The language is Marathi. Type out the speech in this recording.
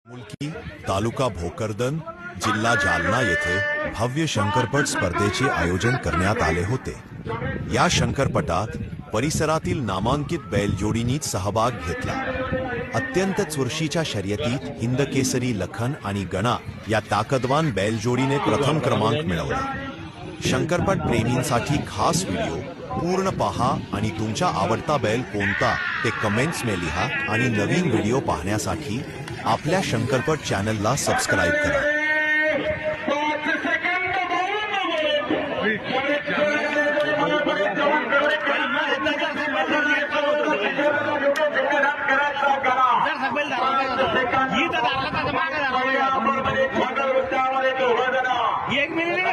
मुलकी तालुका भोकरदन जिल्हा जालना येथे भव्य शंकरपट स्पर्धेचे आयोजन करण्यात आले होते। या शंकरपटात परिसरातील नामांकित बैलजोडींनीच सहभाग घेतला। अत्यंत चुरशीच्या शर्यतीत हिंदकेसरी लखन आणि गणा या ताकदवान बैलजोडीने प्रथम क्रमांक मिळवला। शंकरपट प्रेमींसाठी खास व्हिडिओ पूर्ण पहा आणि तुमचा आवडता बैल कोणता ते कमेंट्स में लिहा आणि नवीन व्हिडिओ पाहण्यासाठी आपल्या शंकरपट चॅनलला सबस्क्राइब करा। एक मिनिट